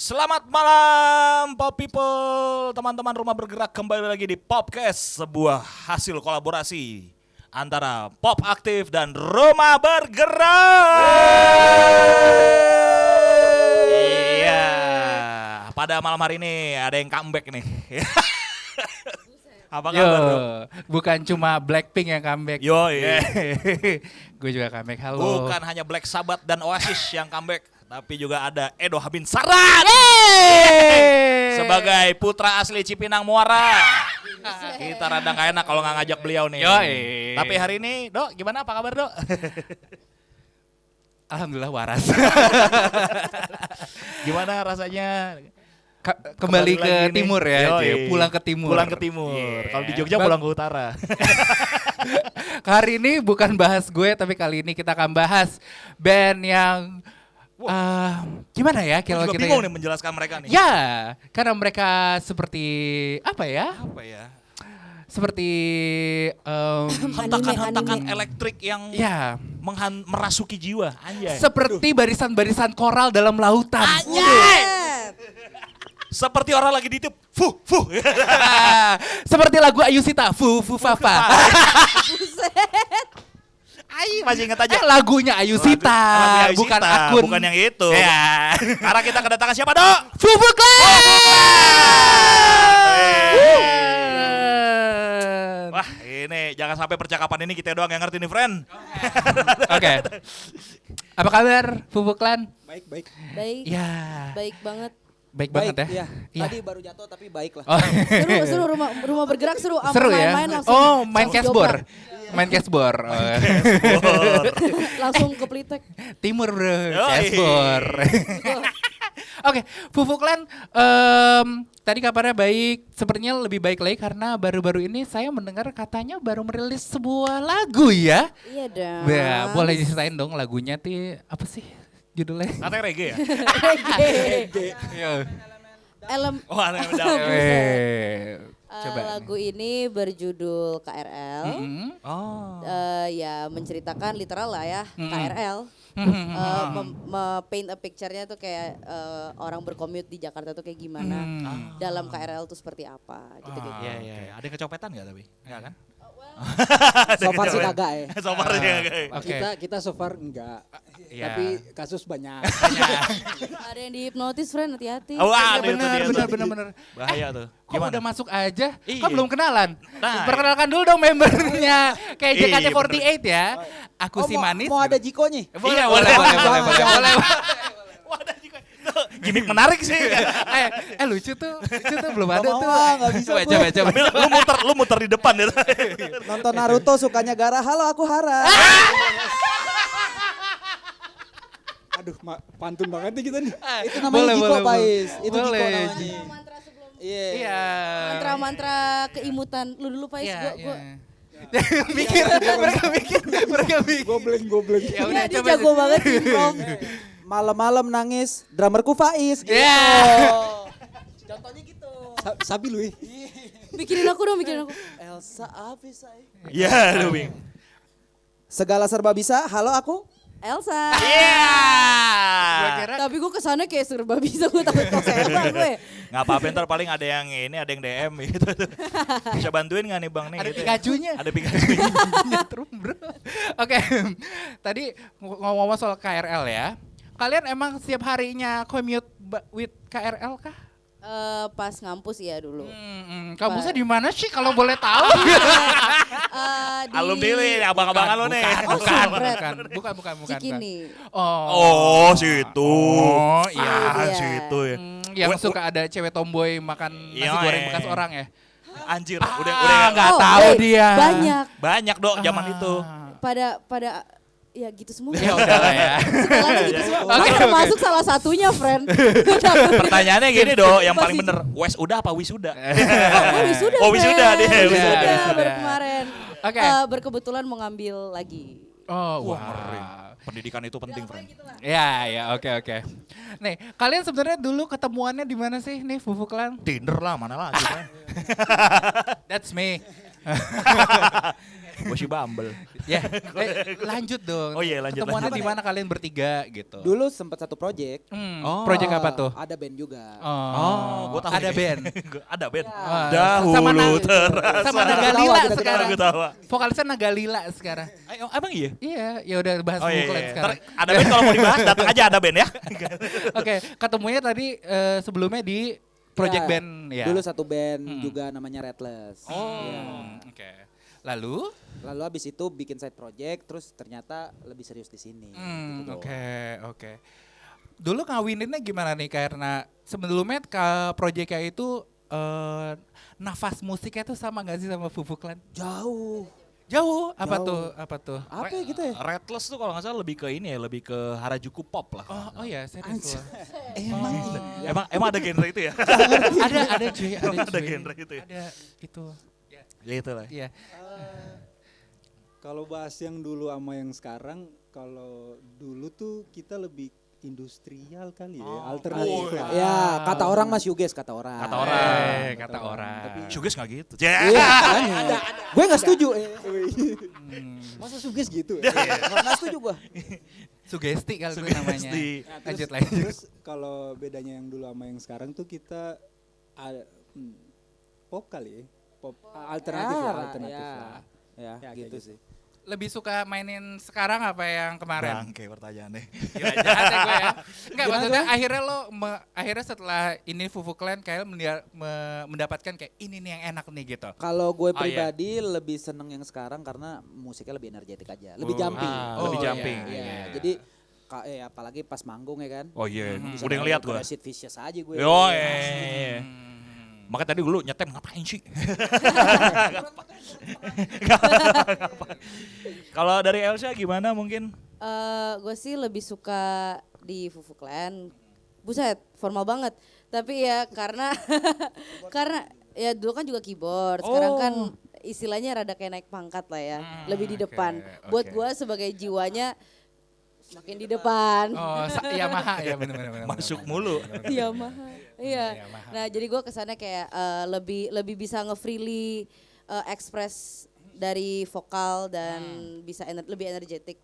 Selamat malam Pop People, teman-teman rumah bergerak, kembali lagi di Popcast, sebuah hasil kolaborasi antara Pop Aktif dan Rumah Bergerak. Iya, pada malam hari ini ada yang comeback nih. Apa Yo, kabar, Bro? bukan cuma Blackpink yang comeback. Yo, iya. Gue juga comeback. Halo. Bukan hanya Black Sabbath dan Oasis yang comeback, tapi juga ada Edo Habin Saran. Sebagai putra asli Cipinang Muara. Kita rada gak enak kalau nggak ngajak beliau nih. Yoi. Tapi hari ini, Dok, gimana, apa kabar, Dok? Alhamdulillah waras. Gimana rasanya Kembali ke lagi nih? timur ya, Yoi. Cie. Pulang ke timur. Pulang ke timur. Yeah. Kalau di Jogja pulang ke utara. Hari ini bukan bahas gue, tapi kali ini kita akan bahas band yang gimana ya Gue kalau juga kita bingung nih menjelaskan mereka nih. Ya, karena mereka seperti apa ya? Apa ya? Seperti Hentakan-hentakan elektrik yang ya, merasuki jiwa. Anjay. seperti barisan-barisan koral dalam lautan. Seperti orang lagi ditiup. Fuh, fuh. Seperti lagu Ayusita, Fu Fu Fafa. Ai, masih ingat aja. Lagunya Ayusita, Lagunya Ayusita, bukan akun. bukan yang itu. Ya. Karena kita kedatangan siapa, Dok? Fufu Clan. Wah, ini jangan sampai percakapan ini kita doang yang ngerti nih, friend. Oke. Apa kabar Fufu Clan? Baik, baik. Baik, Ya, baik banget. baik banget ya. Iya. Iya. Tadi baru jatuh tapi baik lah. Oh. Seru rumah bergerak seru. Sama Seru ya. main-main langsung. Oh, main langsung cashboard. jobrak. Main cashboard. Oh. Langsung ke Plitek. Timur bro, Yoi. cashboard. Oke, Fufu Clan, tadi kabarnya baik, sepertinya lebih baik lagi karena baru-baru ini saya mendengar katanya baru merilis sebuah lagu ya. Iya dong. Ya, boleh diceritain dong lagunya apa sih judulnya? Katanya reggae ya? Reggae. Yo. Oh, aneh udah. Coba. Lagu ini berjudul KRL. Mm-hmm. Oh. Ya menceritakan literal lah ya, Mm-mm. KRL. Mm-hmm. Paint a picture-nya tuh kayak orang bercommute di Jakarta tuh kayak gimana. Mm. Dalam KRL tuh seperti apa gitu kayak gitu. Iya, iya, iya. Ada yang kecopetan nggak tapi? Enggak kan? So far sih kagak ya. So far sih kagak. Oke. Kita so far enggak. Iya. Tapi kasus banyak. Ada yang dihipnotis, friend, hati-hati. Oh, Iya, ada itu dia tuh. benar. Bahaya tuh. Kok udah masuk aja? Iya. Kan belum kenalan. Nah, Perkenalkan dulu dong membernya. Kayak Iya, JKT48 ya. Aku si manis. Mau ada Jiko-nya? Boleh, Iya, boleh, boleh, boleh, boleh. boleh. Wah, ada juga. Tuh, gimmick menarik sih. Lucu tuh belum ada Nggak tuh. mau, nggak bisa gue. Coba. Tapi lu muter di depan ya. Nonton Naruto sukanya Gara. Halo, aku Hara. Aduh, pantun banget nih kita nih. Itu namanya Jiko, Pais. Itu Jiko Boleh. namanya. Mantra sebelum Iya. Iya. mantra-mantra keimutan. Lu dulu Pais, Iya, gua mereka mikir. Gobleng. Ya Iya, udah dia coba. jago banget sih, Prof. Malam-malam nangis, drummerku Faiz. Gitu. Iya. Contohnya gitu. Sabi lu. Mikirin aku dong, mikirin aku. Elsa Abis. Iya, aduh, Bing. Segala serba bisa. Halo, aku. Elsa. Iya. Gua kira Tapi gue kesana kayak serba bisa, gue takut keselan gue. Nggak apa-apa, ntar paling ada yang ini, ada yang DM gitu. Bisa bantuin nggak nih Bang nih? ada gitu ya. Pikachu-nya. Ada Pikachu-nya. Nyetrum bro. Oke, tadi ngomong-ngomong soal KRL ya. Kalian emang setiap harinya commute with KRL kah? Pas ngampus ya dulu. Kampusnya di mana sih kalau boleh tahu? Alumni nih, abang-abangan lo nih. Oh, Sumpret. Bukan. Cikini. Oh, situ. Oh, iya. Iya. Situ ya. Yang suka ada cewek tomboy makan nasi Iya, goreng bekas orang ya? Anjir, udah nggak Oh, tahu hey, dia. Banyak. Dok zaman itu. Pada ya gitu semua. Ya udah lah ya. Segalanya gitu semua. Oke, Gue termasuk salah satunya, friend. Pertanyaannya gini, Dok, yang paling Masih- bener, Wes udah apa wisuda? Oh, wisuda. Oh, wisuda friend. dia, Wisuda, wisuda. baru kemarin. Oke. Berkebetulan mau ngambil lagi. Oh, Wah, wah. ngeri. Pendidikan itu penting, friend. Ya, oke. Nih, kalian sebenarnya dulu ketemuannya di mana sih nih Fufu Clan? Tinder lah, mana lagi, friend. That's me. Gue si Bumble. Ya, lanjut dong. Oh iya, lanjut, Ketemuannya lanjut. di mana kalian bertiga gitu? Dulu sempat satu project. Oh. Project apa tuh? Ada band juga. Oh, gue tahu. Ada nih. band. Ada band. Ah, Dahulu sama terasa. Sama Kita Nagalila ketawa, kita sekarang. Gue tahu. Vokalisnya Nagalila sekarang. Emang iya? Iya, ya udah bahas Oh iya, Fufuclan iya. sekarang. Ada band kalau mau dibahas datang aja ada band ya. Oke, ketemunya tadi sebelumnya di project Ya, band ya. Dulu satu band juga namanya Redless. Oh, Iya. oke. Lalu? Lalu abis itu bikin side project, terus ternyata lebih serius di sini. gitu. Oke. Dulu ngawininnya gimana nih? Karena sebelumnya ke projectnya itu nafas musiknya tuh sama gak sih sama Fufuclan? Jauh. Jauh. Apa Jauh. tuh? Apa tuh? Apa ya gitu ya? Redless tuh kalau nggak salah lebih ke ini ya, lebih ke Harajuku pop lah. Oh ya, serius loh. Emang ada genre itu ya? Ada cuy, Ada cuy. genre itu ya? Ada itu. Ya itu lah. Iya. Kalau bahas yang dulu sama yang sekarang, kalau dulu tuh kita lebih industrial kali ya, alternatif Oh, lah. Ya, kata orang mas Yuges, kata orang. Kata orang. Kata orang. Suges nggak gitu. Iya, makanya. Gue nggak setuju. Masa Suges gitu? Nggak setuju gue. Sugesti kali itu Sugesti. namanya. Nah, Lanjut. Terus kalau bedanya yang dulu sama yang sekarang tuh kita pop kali ya, pop alternatif lah, alternatif lah. Ya, gitu sih. Lebih suka mainin sekarang apa yang kemarin? Bangke pertanyaannya. Gila jahat ya gue ya. Enggak, Gimana maksudnya tuh? akhirnya akhirnya setelah ini Fufuclan kayak mendapatkan kayak ini nih yang enak nih gitu. Kalau gue Oh, iya. pribadi lebih seneng yang sekarang karena musiknya lebih energetik aja, lebih jumping. lebih iya, jumping. Iya, jadi apalagi pas manggung ya kan. Oh iya, Bisa udah ngeliat gue. kayak Sid Vicious aja gue. Yo, iya. Makanya tadi dulu nyetem ngapain sih? Kalau dari Elsa gimana mungkin? Gue sih lebih suka di Fufuclan. Buset, formal banget. Tapi ya karena karena ya dulu kan juga keyboard. Sekarang kan istilahnya rada kayak naik pangkat lah ya. Lebih di depan. Buat gue sebagai jiwanya makin di depan. Oh, Yamaha ya benar-benar. Masuk mulu. Yamaha. Iya. Nah, jadi gue kesannya kayak lebih bisa nge-freely express dari vokal dan bisa lebih energetik.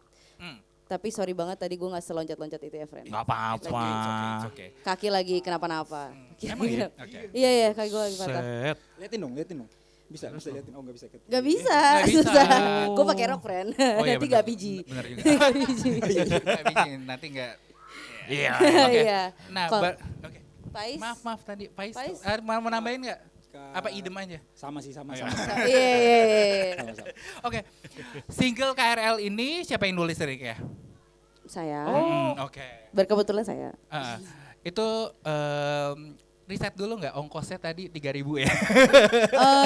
Tapi sorry banget tadi gue gak seloncat-loncat itu ya, friend. Gak apa-apa. Oke. Kaki lagi kenapa-napa. Emang ya? Oke. Iya, kaki gue lagi patah. Set. Liatin dong. Bisa liatin. Oh, nggak bisa. Gak bisa, Nggak bisa. susah. Gue pakai rok, friend. Oh, iya, Nanti bener. gak biji. Bener juga. Gak biji. Nggak bikin, nanti enggak. Iya. Oke. Iya. Nah, Kal- oke. Pais. Maaf tadi Pais. Pais. Mau nambahin enggak? Apa idem aja? Sama sih, sama. Iya, iya. Sama-sama. Oke. Single KRL ini siapa yang nulis liriknya? Saya. Oke. Berkebetulan saya. Itu riset dulu nggak ongkosnya tadi 3.000 ya?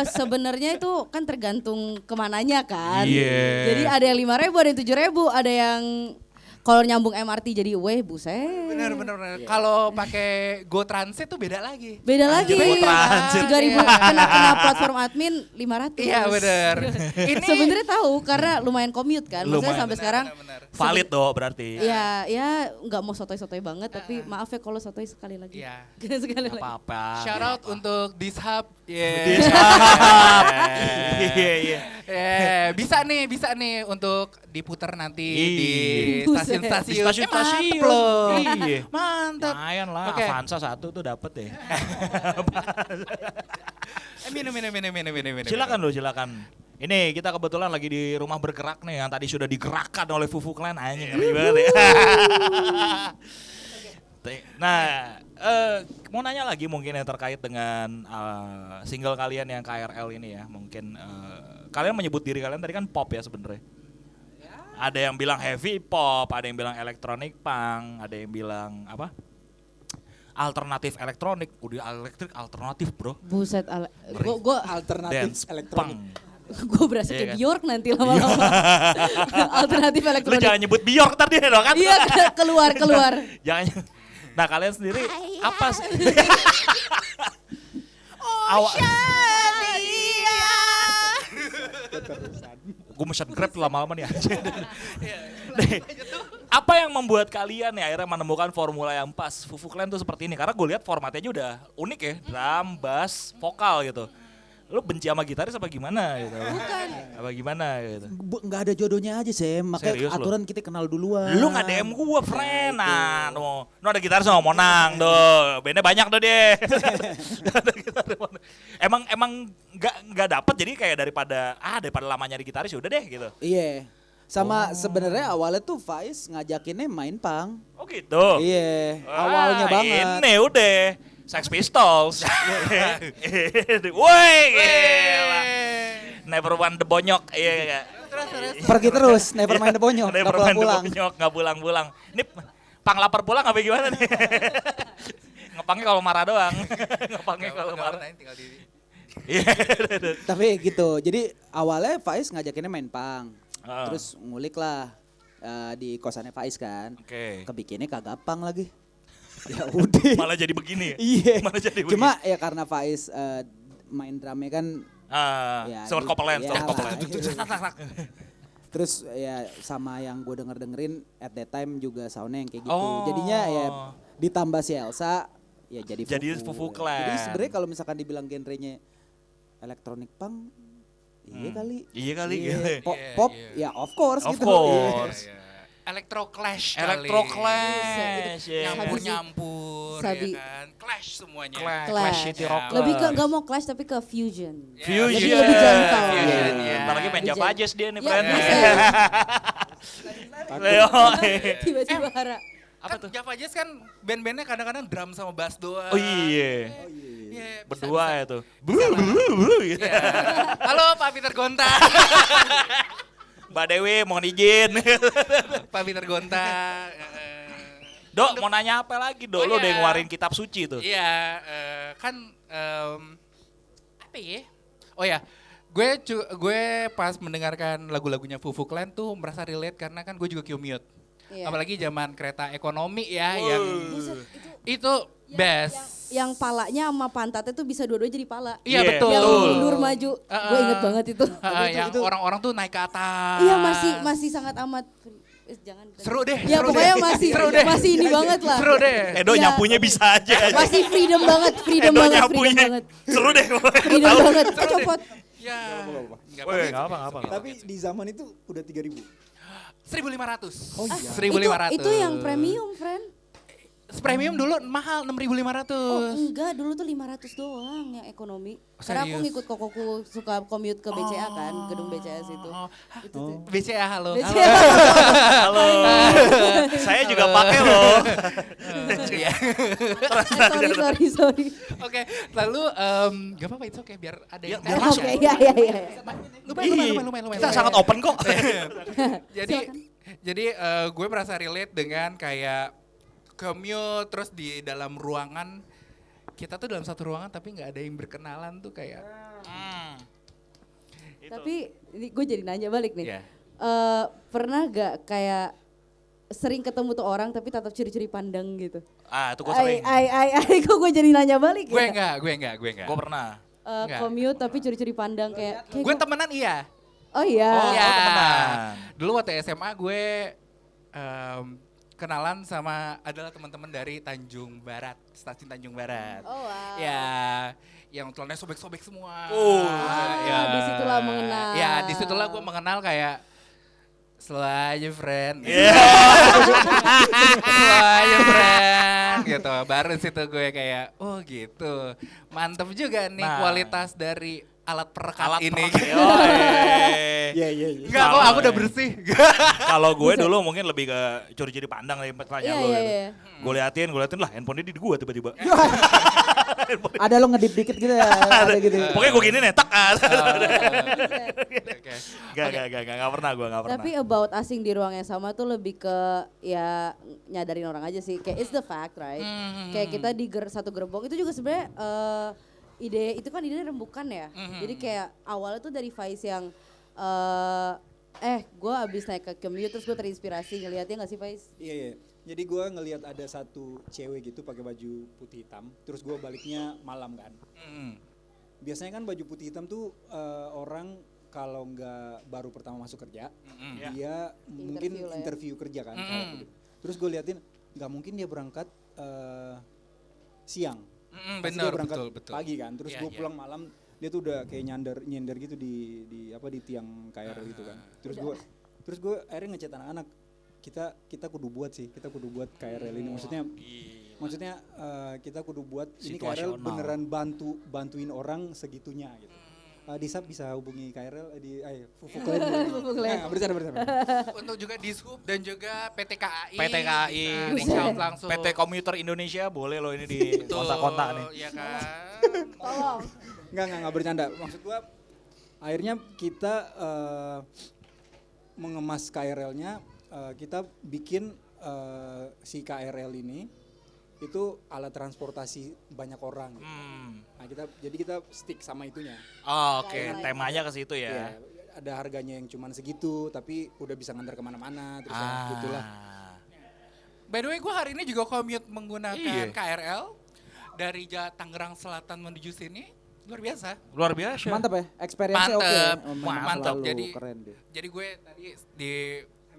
Sebenarnya itu kan tergantung kemananya kan. Iya. Jadi ada yang 5.000, ada yang 7.000, ada yang kalau nyambung MRT jadi buset. Bener. Kalau pakai Go Transit tuh beda lagi. Beda lagi. Go Transit. 3.000 kena platform admin 500. Iya bener. Ini Sebenarnya tahu karena lumayan commute kan. Maksudnya Lumayan. sampai sekarang Bener. Valid dong berarti. ya nggak mau sotoy-sotoy banget tapi maaf ya kalau sotoy sekali lagi. Iya. Sekali Gak lagi. apa-apa. Shout out untuk Dishub. Iya. Bisa nih untuk diputar nanti di Iya. stasiun-stasiun. Di stasiun-stasiun. Mantep loh. Iya. Mantap. Lumayan lah, Oke. Avanza 1 tuh dapet deh. Minum. Silakan loh, silakan. Ini kita kebetulan lagi di rumah bergerak nih yang tadi sudah digerakkan oleh Fufuclan, anjing ngeri banget ya. Nah, mau nanya lagi mungkin yang terkait dengan single kalian yang KRL ini ya. Mungkin kalian menyebut diri kalian tadi kan pop ya sebenarnya. Ada yang bilang heavy pop, ada yang bilang electronic punk, ada yang bilang apa? Alternatif elektronik. Udah elektrik alternatif, Bro. Buset, gue Alternatif Dance elektronik. punk. gue berasa Iya kayak kan? Bjork nanti lama-lama. Alternatif Lu elektronik. jangan nyebut Bjork tadi dong kan? Iya keluar. Jangan. Nah, kalian sendiri apa sih? Awak. Gue mesen Grab lama-lama nih aja. Nih, apa yang membuat kalian nih akhirnya menemukan formula yang pas Fufuclan tuh seperti ini? Karena gue lihat formatnya aja udah unik ya, drum, bass, vokal gitu. Lu benci sama gitaris apa gimana gitu? Bukan. Apa gimana gitu? Nggak ada jodohnya aja Sam, makanya Serius lu? aturan kita kenal duluan. Lu nggak DM gua, friend. Nah, no ada gitaris sama Monang, tuh. Bandnya banyak tuh dia. Ada gitaris sama Monang. Emang nggak dapet, jadi kayak daripada lamanya di gitaris ya udah deh gitu. Iya. Sama sebenarnya awalnya tuh Faiz ngajakinnya main pang. Oh gitu. Iya, Wah, awalnya banget. Ini udah Sex Pistols. Woi, gila. Never want the bonyok. Iya. Pergi terus, never mind the bonyok, nggak Never want the pulang-pulang. bonyok, nggak pulang-pulang. Ini pang lapar pulang apa gimana nih? Ngepangnya kalau marah doang. Ngepangnya kalau marah. tinggal di Iya. Tapi gitu, jadi awalnya Faiz ngajakinnya main pang. Ah. Terus ngulik lah di kosannya Faiz kan. Oke. Kebikinnya kagak pang lagi. Ya udah. Malah jadi begini. Iya. Malah jadi begini. Cuma ya karena Faiz main drumnya kan ya, Sewer Copeland, iya Sewer Copeland. lah. Terus ya sama yang gue dengerin at that time juga soundnya yang kayak gitu. Oh. Jadinya ya ditambah si Elsa ya jadi Fufu Clan. Jadi sebenarnya kalau misalkan dibilang genrenya electronic punk iya kali. Iya kali, Iya. gitu. Pop ya of course Of gitu. course. Electro Clash Electro kali. Clash. Iya. Nyampur-nyampur Sabi. ya kan. Clash semuanya. Clash City Ya. Rockers. Lebih ke nggak mau clash tapi ke fusion. Fusion. Lebih jangkau. Fusion, Iya. ya. Ntar lagi main Lebih Java jangkau. Jazz dia nih, Ya, friend. bisa. Leo. Tiba-tiba Hara. Apa tuh? Java Jazz kan band-bandnya kadang-kadang drum sama bass doang. Oh iya. Iya, Berdua bisa. ya tuh. Gitu. Iya. Halo Pak Peter Gonta. Mbak Dewi mohon izin. Pak Peter Gonta. Dok mau nanya apa lagi Dok? Oh, Lu udah iya. ngeluarin kitab suci tuh. Iya, kan apa ya? Oh ya, gue pas mendengarkan lagu-lagunya Fufu Clan tuh merasa relate karena kan gue juga commute. Iya. Apalagi zaman kereta ekonomi ya Wow. yang Buset, itu best. yang palanya sama pantatnya tuh bisa dua-dua jadi pala. Iya, Iya, betul. Yang Betul. mundur maju. Gue inget banget itu. Yang orang-orang tuh naik ke atas. Iya masih sangat amat. Jangan. Seru deh. Ya seru pokoknya deh. masih Seru deh. masih ini banget lah. Seru deh. Edo Iya. nyapunya bisa aja. Masih freedom banget, freedom Edo banget, freedom nyapunya. banget. Seru deh. Freedom banget. Copot. Ya. Nggak Woi, apa-apa. nggak apa. Tapi di zaman itu udah 3.000. 1.500. Oh iya. 1.500. Itu yang premium, friend. Premium dulu mahal 6.500. Oh enggak, dulu tuh 500 doang yang ekonomi. Karena aku Serius? ngikut kokoku suka commute ke BCA kan, gedung BCA situ. Oh. Itu tuh. BCA halo. BCA. Halo. Saya juga pakai loh. Iya. sorry. Oke, lalu gak apa-apa itu oke biar ada yang biar masuk. Oke, iya. Lumayan. Kita sangat open kok. Jadi gue merasa relate dengan kayak commute terus di dalam ruangan kita tuh dalam satu ruangan tapi nggak ada yang berkenalan tuh kayak Tapi ini gue jadi nanya balik nih. Iya. Pernah gak kayak sering ketemu tuh orang tapi tetap curi-curi pandang gitu? Itu gue sering. Kok gue jadi nanya balik gue ya? enggak. Gue pernah. Enggak. Commute tapi curi-curi pandang kayak Gue temenan iya. Oh iya. Oh, Iya. temenan. Dulu waktu SMA gue kenalan sama adalah teman-teman dari Tanjung Barat, stasiun Tanjung Barat. Oh wow. Ya, yang celananya sobek-sobek semua. Oh. Disitulah mengenal. Ya, disitulah gue mengenal kayak slow aja friend. Slow aja friend. Gitu. Baru situ gue kayak, oh gitu. Mantep juga nih Nah. kualitas dari alat perekat Alat ini. Iya. Enggak kok, aku udah bersih. Kalau gue dulu mungkin lebih ke curi-curi pandang dari pertanyaan Iya, lo. iya, gitu. iya. Gue liatin lah handphonenya di gue tiba-tiba. Ada lo ngedip dikit gitu ya, ada gitu. Pokoknya gue gini nih, tak. Oke. Gak pernah gue, gak pernah. Tapi about asing di ruang yang sama tuh lebih ke ya nyadarin orang aja sih. Kayak it's the fact, right? Kayak kita di satu gerbong itu juga sebenarnya ide itu kan ide rembukan ya. Jadi kayak awalnya tuh dari Faiz yang gue abis naik ke commute terus gue terinspirasi ngeliatnya nggak sih Faiz? Iya. Jadi gue ngelihat ada satu cewek gitu pakai baju putih hitam, terus gue baliknya malam kan. Biasanya kan baju putih hitam tuh orang kalau nggak baru pertama masuk kerja, dia mungkin Interview lah ya. interview kerja kan. kayak gitu. Terus gue liatin, nggak mungkin dia berangkat siang. Pasti Bener, dia berangkat betul. pagi kan. Terus Iya, gue iya. pulang malam dia tuh udah kayak nyender gitu di tiang KRL gitu kan. Terus gue akhirnya ngechat anak-anak, kita kudu buat KRL ini. Maksudnya kita kudu buat ini KRL beneran bantuin orang segitunya gitu. Disap bisa hubungi KRL Fufuk Land. Bercanda. Untuk juga Dishub dan juga PT KAI. PT KAI, reach out langsung. PT Komuter Indonesia boleh loh ini di kontak-kontak nih. Ya kan. Tolong. Enggak bercanda. Maksud gua akhirnya kita mengemas KRL-nya, kita bikin si KRL ini itu alat transportasi banyak orang. Gitu. Nah, kita stick sama itunya. Oh, oke, temanya ke situ ya. Iya, ada harganya yang cuman segitu, tapi udah bisa ngantar kemana-mana, terus ya gitulah. By the way, gue hari ini juga commute menggunakan Iya. KRL dari Tangerang Selatan menuju sini. Luar biasa. Luar biasa. Mantap ya, experience-nya oke. Mantep, Oh, mantap. Selalu keren deh. Jadi gue tadi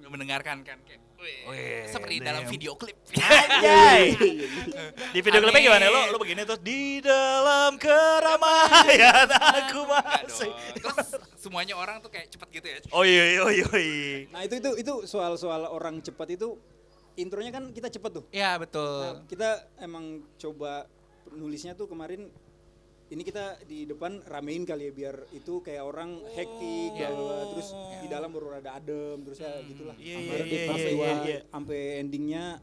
mendengarkan kan kayak, Wih, seperti damn. dalam video klip. Anjay. Di video klipnya gimana lo begini tuh di dalam keramaian aku Enggak masih. dong. Terus semuanya orang tuh kayak cepet gitu ya. Oh iya. Nah, itu soal orang cepat itu intronya kan kita cepet tuh. Iya betul. Nah, kita emang coba nulisnya tuh kemarin ini kita di depan ramein kali ya biar itu kayak orang hektik terus di dalam baru rada adem terus ya gitulah. Sampai endingnya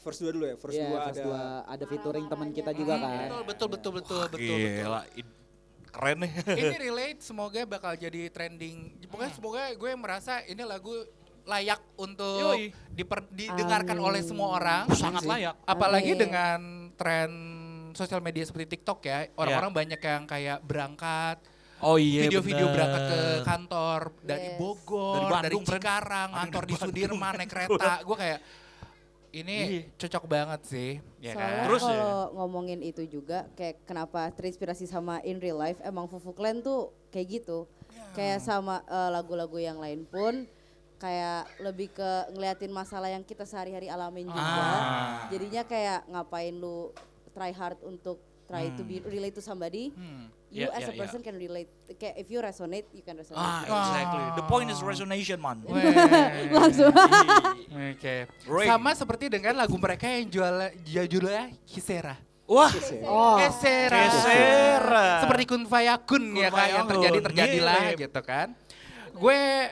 verse 2 dulu ya. Verse 2 ada featuring teman kita juga kan. Betul. Gila, keren nih. Ini relate, semoga bakal jadi trending. Pokoknya semoga gue merasa ini lagu layak untuk Yoi. didengarkan oleh semua orang. Sangat layak. Apalagi Amin. dengan tren sosial media seperti TikTok ya, orang-orang banyak yang kayak berangkat, Oh iya. video-video bener. berangkat ke kantor dari Yes. Bogor, Dari dari Bandung, Pren. Cikarang, Ada kantor di di Bandung. Sudirman naik kereta. Gue kayak ini cocok banget sih, ya Soalnya kan? Terus ya? kalau ngomongin itu juga kayak kenapa terinspirasi sama In Real Life, emang Fufuk Land tuh kayak gitu. Kayak sama lagu-lagu yang lain pun kayak lebih ke ngeliatin masalah yang kita sehari-hari alamin juga. Jadinya kayak ngapain lu try hard untuk try to be relate to somebody. You Yeah, as a yeah, person can relate. Kayak if you resonate, you can resonate. Exactly. The point is resonation, man. Langsung. Oke. Ray. Sama seperti dengan lagu mereka yang judulnya Kisera. Wah. Oh, Kesera. Seperti kun fayakun ya kan yang fayakun, terjadilah mirip. gitu kan. Gue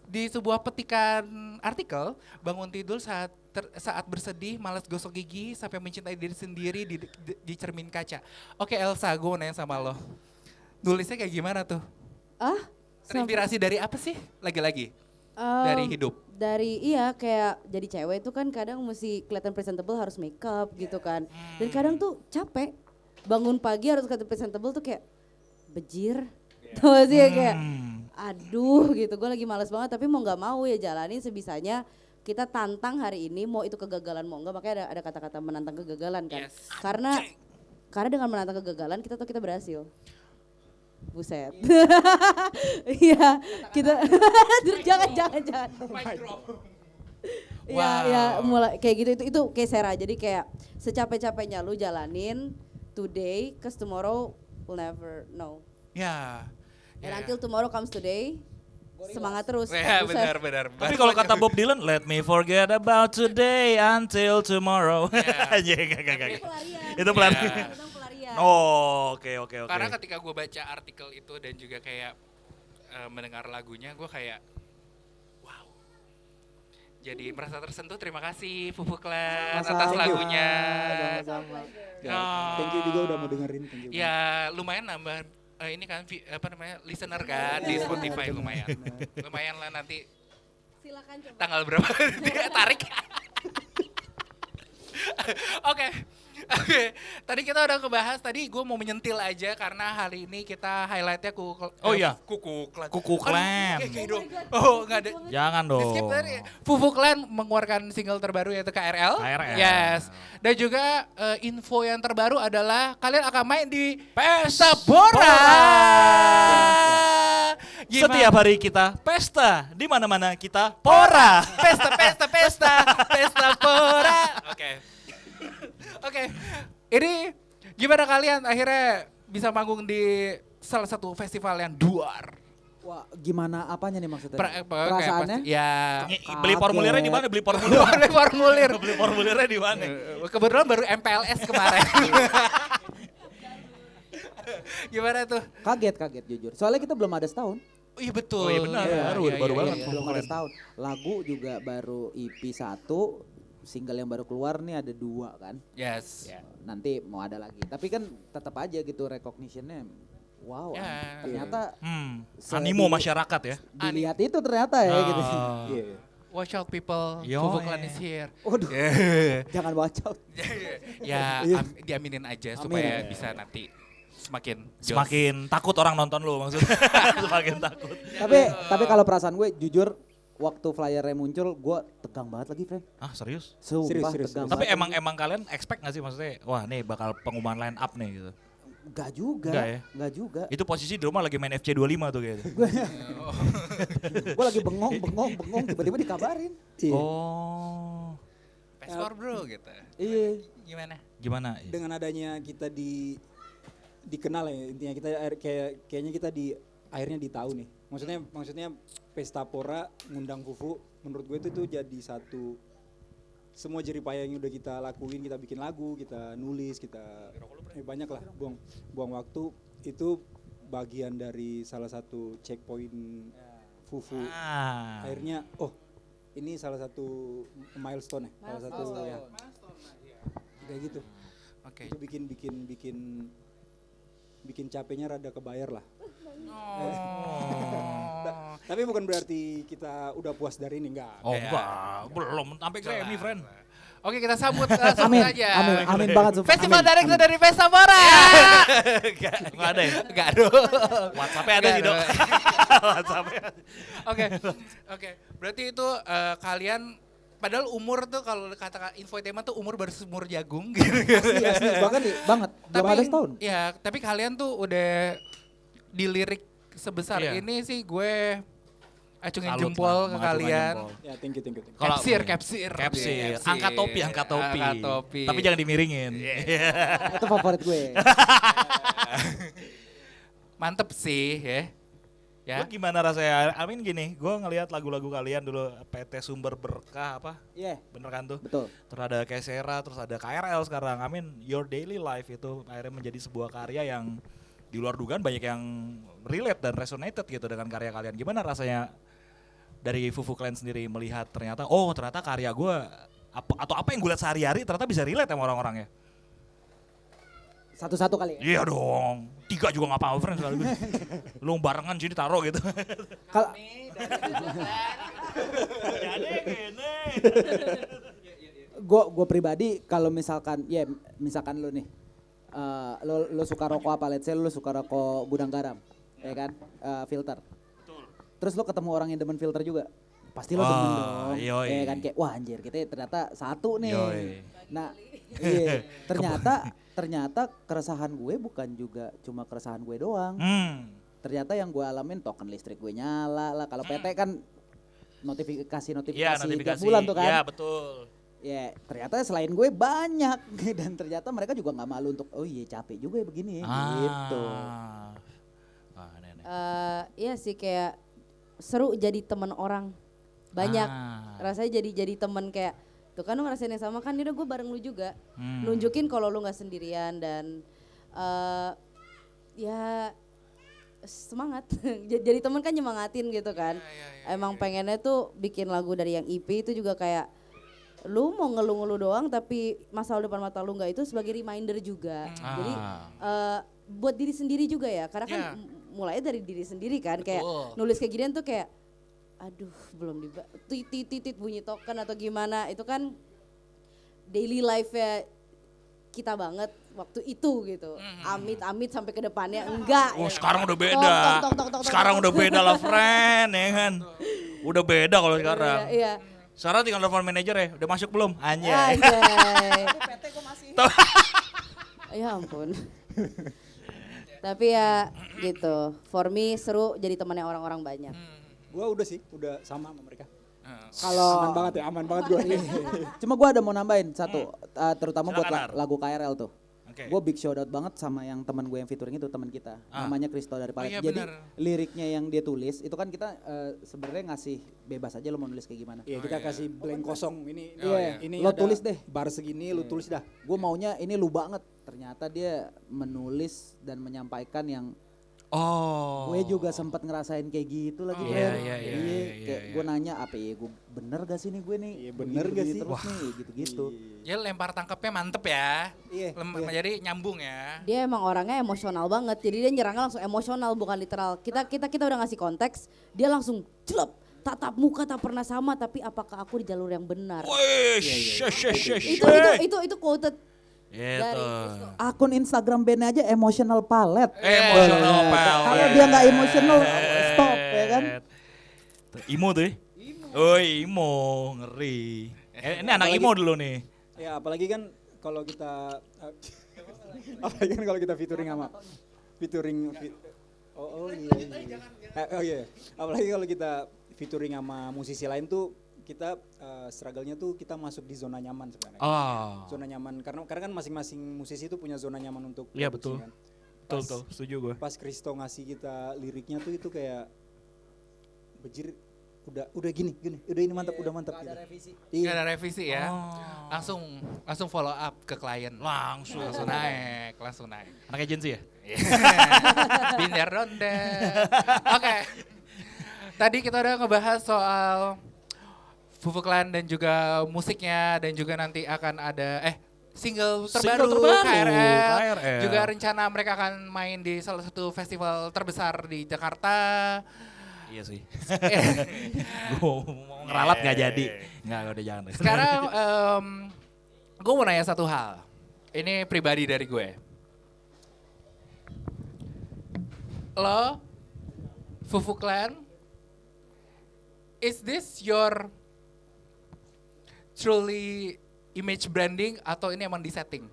di sebuah petikan artikel bangun tidur saat bersedih, malas gosok gigi sampai mencintai diri sendiri di cermin kaca. Oke Elsa, gue mau nanya sama lo. Nulisnya kayak gimana tuh? Terinspirasi dari apa sih? Lagi-lagi dari hidup. Iya kayak jadi cewek itu kan kadang mesti kelihatan presentable harus make up gitu kan. Dan kadang tuh capek bangun pagi harus kelihatan presentable tuh kayak bejir. Tuh sih kayak aduh gitu, gue lagi males banget tapi mau nggak mau ya jalanin sebisanya. Kita tantang hari ini mau itu kegagalan mau enggak, makanya ada kata-kata menantang kegagalan kan. Yes. Karena dengan menantang kegagalan kita tahu kita berhasil. Buset. Iya, kita jangan. Ya mulai kayak gitu itu kayak Sera. Jadi kayak secapek-capeknya lu jalanin today, cause tomorrow we'll never know. Ya. And until tomorrow comes today, semangat terus. Ya, Buset. benar. Tapi kalau kata Bob Dylan, let me forget about today until tomorrow. Yeah. Gak. Pelarian. Itu pelarian. Tentang pelarian. Oh, oke. Karena ketika gue baca artikel itu dan juga kayak mendengar lagunya, gue kayak wow. Jadi merasa tersentuh. Terima kasih Fufuk Land atas Thank you. lagunya. Sama-sama. Thank you juga udah mau dengerin. Thank you. Ya lumayan nambah ini kan listener kan di Spotify lumayan. Lumayan lah nanti Silakan coba. tanggal berapa dia tarik. Oke. Tadi kita udah ngebahas, tadi gue mau menyentil aja karena hari ini kita highlightnya Oh Kan iya. Kuku Clan. dong. Oh nggak ada. Jangan Di skip dong. tadi. Fufuk Clan mengeluarkan single terbaru yaitu KRL. Yes. Dan juga info yang terbaru adalah kalian akan main di Pesta Bora. Setiap hari kita pesta, di mana-mana kita pora. Pesta Bora. Oke. Ini gimana kalian akhirnya bisa manggung di salah satu festival yang luar. Wah, gimana apanya nih maksudnya? Kayak Perasaannya? pasti- Ya. Beli formulirnya di mana? Beli formulir. Beli formulir. Beli formulirnya di mana? Kebetulan baru MPLS kemarin. Gimana tuh? Kaget jujur. Soalnya kita belum ada setahun. Oh iya betul. Oh iya benar, baru banget. Belum ada setahun. Lagu juga baru EP 1, single yang baru keluar nih ada 2 kan. Yes. Nanti mau ada lagi. Tapi kan tetap aja gitu recognition-nya. Wow, Ya. ternyata Animo masyarakat ya. dilihat itu ternyata ya gitu. Iya. Watch out people, Yo, Fufu Clan is here. Waduh, jangan baca. Ya diaminin aja Amin. supaya bisa nanti semakin jos. Semakin takut orang nonton lu maksudnya. Semakin takut. Tapi kalau perasaan gue jujur waktu flyernya muncul gue tegang banget lagi, friend. Ah serius? Sumpah Serius. tegang Tapi banget. emang kalian expect gak sih maksudnya, wah nih bakal pengumuman line up nih gitu. Enggak juga. Enggak ya? Enggak juga. Itu posisi di rumah lagi main FC 25 tuh kayaknya. Gue lagi bengong tiba-tiba dikabarin. Iya. Oh. Password bro gitu. Iya. Gimana? Gimana? Dengan adanya kita dikenal ya, intinya kita kayaknya kita akhirnya di tahu nih. Maksudnya Pesta Pora ngundang Fufu menurut gue itu jadi satu semua jeripaya yang udah kita lakuin, kita bikin lagu, kita nulis, kita banyak lah buang waktu itu bagian dari salah satu checkpoint Fufu. Akhirnya ini salah satu milestone ya, salah satu ya. Kayak gitu. Oke. Itu bikin capeknya rada kebayar lah. Tapi bukan berarti kita udah puas dari ini, enggak. Oh enggak, belum sampai Grammy friend. Oke kita sambut langsung Amin, aja. amin banget. Sumpah. Festival Amin, Director amin. dari Pesta Pora. Enggak ada ya? Enggak ada. WhatsApp-nya ada sih, Dok. WhatsApp-nya. Oke. Berarti itu kalian padahal umur tuh kalau kata infotainment tuh umur baru seumur jagung gitu. Asli, banget. Belum ada setahun. Ya, tapi kalian tuh udah dilirik sebesar Iya. ini sih gue acungin Salut jempol lah, ke mengacungkan kalian. jempol. Ya, thank you. Kalau- Capsir. Capsir. Angkat topi. Angkat topi. Tapi jangan dimiringin. Itu favorit gue. Mantep sih ya. Ya. Lu gimana rasanya? Amin gini, gue ngelihat lagu-lagu kalian dulu PT Sumber Berkah apa? Iya, Bener kan tuh? betul. Terus ada Kesera, terus ada KRL sekarang. Amin, Your Daily Life itu akhirnya menjadi sebuah karya yang di luar dugaan banyak yang relate dan resonated gitu dengan karya kalian. Gimana rasanya dari Fufu Clan sendiri melihat ternyata karya gue atau apa yang gue lihat sehari-hari ternyata bisa relate sama orang-orang ya? Satu-satu kali ya. Iya dong, 3 juga gak apa-apa friend sekaligus. Lu barengan sini taruh gitu. Kalau gue pribadi kalau misalkan lu nih lo suka rokok apa, let's say lu suka rokok gudang garam, ya kan, filter. Terus lo ketemu orang yang demen filter juga, pasti lo demen dong, yoi. ya kan, kayak wah anjir kita ternyata satu nih. Yoi. Nah, ternyata keresahan gue bukan juga cuma keresahan gue doang. Ternyata yang gue alamin token listrik gue nyala lah. Kalau PT kan notifikasi Iya, tiap bulan tuh kan. Iya, betul. Ya ternyata selain gue banyak dan ternyata mereka juga nggak malu untuk capek juga ya begini gitu. Iya sih kayak seru jadi teman orang banyak. Rasanya jadi teman kayak tuh kan lu ngerasain yang sama kan, udah gue bareng lu juga. Nunjukin kalau lu nggak sendirian dan ya semangat. Jadi teman kan nyemangatin gitu kan. Emang pengennya tuh bikin lagu dari yang EP itu juga kayak lu mau ngeluh-ngeluh doang tapi masalah depan mata lu nggak, itu sebagai reminder juga. Jadi buat diri sendiri juga ya, karena kan mulai dari diri sendiri kan. Kayak nulis kayak ginian tuh kayak aduh belum titit bunyi token atau gimana, itu kan daily life ya kita banget waktu itu gitu. Amit sampai ke depannya enggak. Oh, ya. sekarang udah beda. Sekarang udah beda lah friend, ya kan. Udah beda kalau sekarang. Iya. Sekarang tinggal telepon manajer ya, udah masuk belum? Anjay. Anjay. Ya ampun. Tapi ya gitu, for me seru jadi temannya orang-orang banyak. Gua udah sama mereka. Kalau Aman banget gue. cuma gue ada mau nambahin satu, terutama buat Silakan, Ar. lagu KRL tuh. Oke. Gue big shout out banget sama yang teman gue yang featuring itu, teman kita. Namanya Kristo dari Palet. iya Jadi bener. liriknya yang dia tulis itu kan kita sebenarnya ngasih bebas aja lo mau nulis kayak gimana. Iya, kita kasih blank kosong. Ini Iya. ini Lo ada tulis deh. bar segini, lu tulis dah. Gue maunya ini lu banget. Ternyata dia menulis dan menyampaikan yang Oh. gue juga sempat ngerasain kayak gitu lagi. Iya, Bren. iya, iya, Iya, iya, kayak iya. gue nanya apa ya, gue bener gak sih nih gue nih? Iya, bener gak Begini sih? terus nih gitu-gitu. Ya lempar tangkapnya mantep ya. Iya, Jadi nyambung ya. Dia emang orangnya emosional banget, jadi dia nyerangnya langsung emosional bukan literal. Kita udah ngasih konteks, dia langsung jelek. Tatap muka tak pernah sama, tapi apakah aku di jalur yang benar? Wih, Itu quoted Gitu. dari Akun Instagram bandnya aja emotional palet. Emotional Kalau dia nggak emotional, stop ya kan? Imo tuh. Oh, imo, ngeri. Ini anak imo dulu nih. Ya apalagi kan kalau kita apalagi kan kalau kita featuring apalagi kalau kita featuring sama musisi lain tuh kita struggle-nya tuh kita masuk di zona nyaman sebenarnya. Ah. Zona nyaman karena kan masing-masing musisi itu punya zona nyaman untuk Iya, produksi betul. kan. Betul, setuju gue. Pas Kristo ngasih kita liriknya tuh itu kayak bejir udah gini udah ini mantap udah mantap gitu. Gak ada revisi ya. Oh. Langsung follow up ke klien. Langsung. Langsung naik. Anak agensi ya? Binder ronde. Oke. Tadi kita udah ngebahas soal Fufu Clan dan juga musiknya dan juga nanti akan ada single terbaru, KRL. Juga rencana mereka akan main di salah satu festival terbesar di Jakarta. Iya sih. Gue mau ngeralat gak jadi. Nggak udah jangan. Sekarang gue mau nanya satu hal. Ini pribadi dari gue. Lo, Fufu Clan, is this your truly image branding atau ini emang disetting?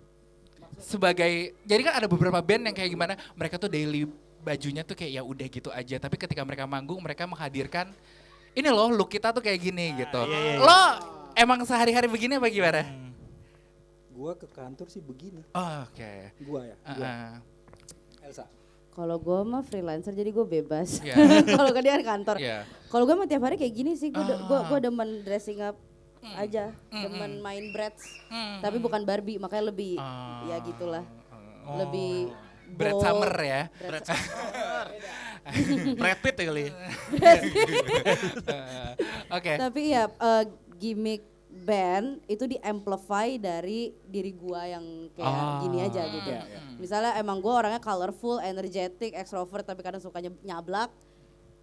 Sebagai, jadi kan ada beberapa band yang kayak gimana, mereka tuh daily bajunya tuh kayak ya udah gitu aja, tapi ketika mereka manggung mereka menghadirkan ini loh look kita tuh kayak gini gitu. Lo emang sehari-hari begini apa gimana? Gua ke kantor sih begini. Oh, oke. Gua ya. Gua. Elsa. Kalau gue mah freelancer jadi gue bebas. Iya. Kalau kan dia kan kantor. Iya. Kalau gue mah tiap hari kayak gini sih, gue demen dressing up aja, demen main brats. Tapi bukan Barbie, makanya lebih ya gitulah. Lebih Brad bold. Summer ya. Brad Pitt ya kali. Oke. Tapi ya gimmick band itu di-amplify dari diri gua yang kayak gini aja gitu. Misalnya emang gua orangnya colorful, energetic, extrovert tapi kadang sukanya nyablak.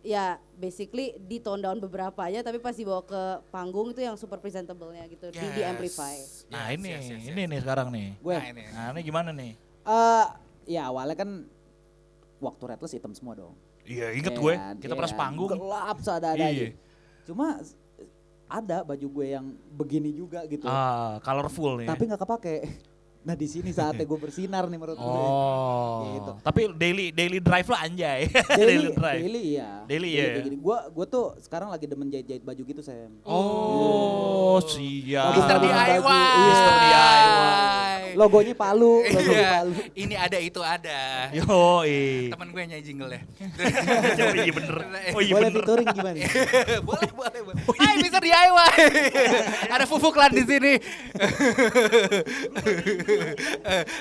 Ya basically di tone down beberapa aja tapi pas dibawa ke panggung itu yang super presentable-nya gitu, di-amplify. Nah ini nih sekarang nih. Gue, Nah ini gimana nih? ya awalnya kan waktu Redless hitam semua dong. Iya inget Iya gue, kan, kita iya pernah kan. sepanggung. Gelap seadanya. Iya. Cuma ada baju gue yang begini juga gitu. Colorful nih. Tapi nggak kepake. Nah di sini saatnya gue bersinar nih menurut gue. Oh, Gitu. tapi daily drive lah anjay. Daily, drive. daily iya. Daily ya. kayak gini. Gue tuh sekarang lagi demen jahit-jahit baju gitu Sam. Oh, siap. Mister DIY. Mister DIY. Logonya Palu, logo Iya. Palu. Ini ada itu ada. Yo, Temen gue nyanyi jingle ya. iya bener. Oh iya Boleh bener. featuring gimana? boleh. Hai Mister DIY. Ada Fufu Clan di sini.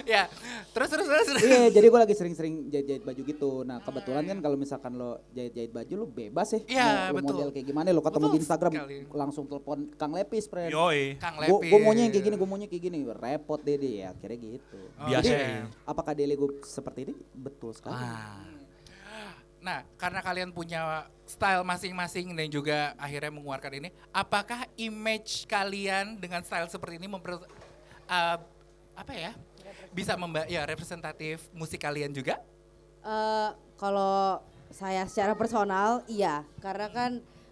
Ya, terus. Iya, jadi gue lagi sering-sering jahit-jahit baju gitu. Nah kebetulan kan kalau misalkan lo jahit-jahit baju lo bebas ya. Iya, Mau betul. model kayak gimana lo ketemu Betul di Instagram sekali. langsung telepon Kang Lepis, friend. Yoi. Kang Gue maunya yang kayak gini, gue maunya kayak gini. Repot deh ya, akhirnya gitu. Biasa Jadi, ya. apakah daily gue seperti ini? Betul sekali. Nah, karena kalian punya style masing-masing dan juga akhirnya mengeluarkan ini, apakah image kalian dengan style seperti ini bisa representatif musik kalian juga? Kalau saya secara personal iya, karena kan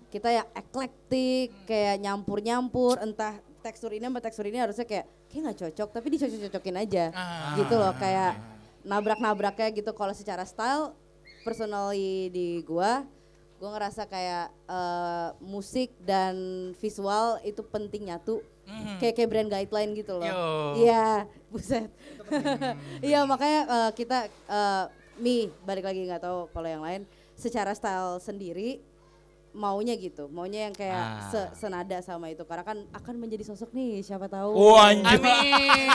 kita ya eklektik, kayak nyampur-nyampur, entah tekstur ini sama tekstur ini harusnya kayak nggak cocok, tapi dicocok-cocokin aja, gitu loh, kayak nabrak-nabraknya gitu. Kalau secara style, personally di gua ngerasa kayak musik dan visual itu penting nyatu Kayak brand guideline gitu loh. Yo. Iya, buset. Iya makanya kita balik lagi nggak tahu kalau yang lain secara style sendiri maunya gitu, maunya yang kayak senada sama itu karena kan akan menjadi sosok nih siapa tahu. Anjir.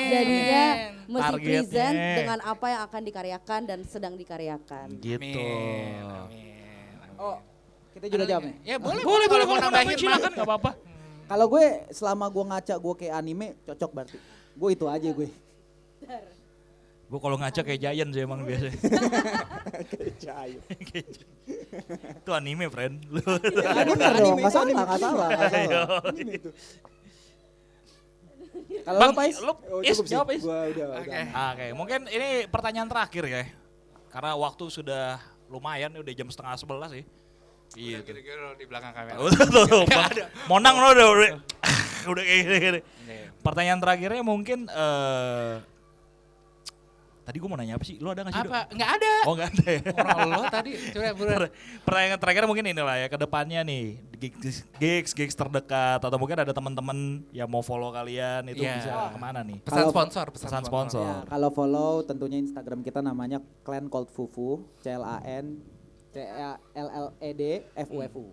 Jadinya mesti Targetnya. present dengan apa yang akan dikaryakan dan sedang dikaryakan. Gitu. Oh, kita juga jawab nih. Ya boleh Boleh kalau mau nambahin, nambahin silakan nggak apa-apa. Kalau gue selama gue ngaca gue kayak anime cocok berarti. Gue itu aja gue. Gue kalau ngaca kayak Giant sih emang biasanya. Kayak Jayo. Itu anime, friend. Bener dong, nggak salah. Anime itu. Kalau Bang, lo Pais? lu Oh, Is, cukup sih. jawab Is. Gua udah. Oke, mungkin ini pertanyaan terakhir ya. Karena waktu sudah lumayan, udah jam 10:30 sih. Iya. Kira-kira di belakang kamera. Tuh, Monang lo udah kayak gini. Pertanyaan terakhirnya mungkin tadi gue mau nanya apa sih? Lu ada nggak sih? Dok? Apa? Nggak ada. Oh nggak ada ya. Orang lo tadi coba bener. Pertanyaan terakhir mungkin inilah ya, ke depannya nih gigs terdekat atau mungkin ada teman-teman yang mau follow kalian itu Iya. bisa kemana nih? Pesan Kalau- sponsor, Pesan sponsor. Ya, kalau follow tentunya Instagram kita namanya Clan Cold Fufu, ClanCLLED-FUFU.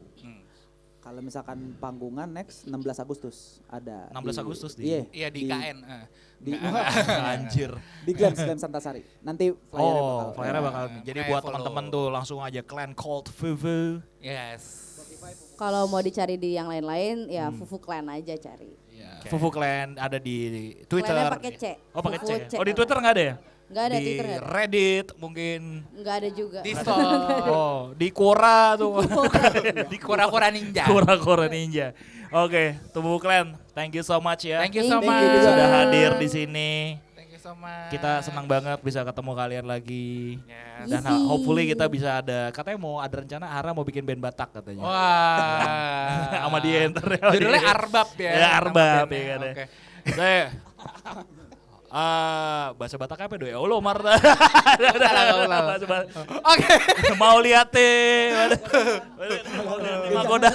Kalau misalkan panggungan next 16 Agustus ada. 16 Agustus di- Iya, Iya di KN. Di, Anjir. di Glam Santasari. Nanti flyernya Flyernya bakal. Jadi Kayak buat follow. teman-teman tuh langsung aja Clan Cold Fufu. Yes. Kalau mau dicari di yang lain-lain ya Fufu Clan aja cari. Fufu Clan ada di Twitter. Clannya pakai C. Oh pakai C. Fufu C. Oh di Twitter nggak ada ya? Nggak ada di Twitter nggak ada. Reddit mungkin. Nggak ada juga. Di store. Oh di Quora tuh. Di Kura-Kura Ninja. Quora Ninja. Oke, Tubuh Clan, thank you so much ya. Thank you so Thank you much. juga. Sudah hadir di sini. Thank you so much. Kita senang banget bisa ketemu kalian lagi. Yes. Dan hopefully kita bisa katanya mau ada rencana Ara mau bikin band Batak katanya. Wah. Sama dia ntar ya. Judulnya Arbab ya. Ya Arbab nama ya kan. bandnya. Oke. Saya bahasa Batak apa do ya? Allah Marta. Bahasa Batak. Oke. Mau lihat Magoda.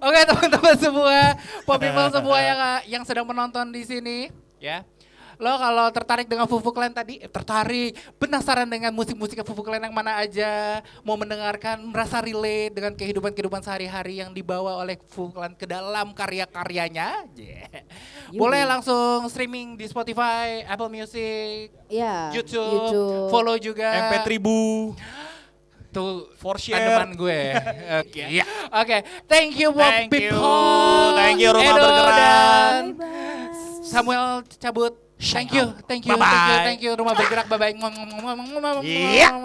Oke teman-teman semua, pop people semua yang sedang menonton di sini, ya. Lo kalau tertarik dengan Fufu Clan tadi, tertarik, penasaran dengan musik-musik Fufu Clan yang mana aja, mau mendengarkan, merasa relate dengan kehidupan-kehidupan sehari-hari yang dibawa oleh Fufu Clan ke dalam karya-karyanya, boleh langsung streaming di Spotify, Apple Music, Iya. YouTube, follow juga. MP3 Bu. Tuh For share. andaman gue. Oke. Iya. Oke, thank you buat Thank you. people. Thank you, Rumah Edo Bergerak. dan Bye-bye. Samuel cabut. Thank you, Bye-bye. Rumah Bergerak. Bye bye. Iya.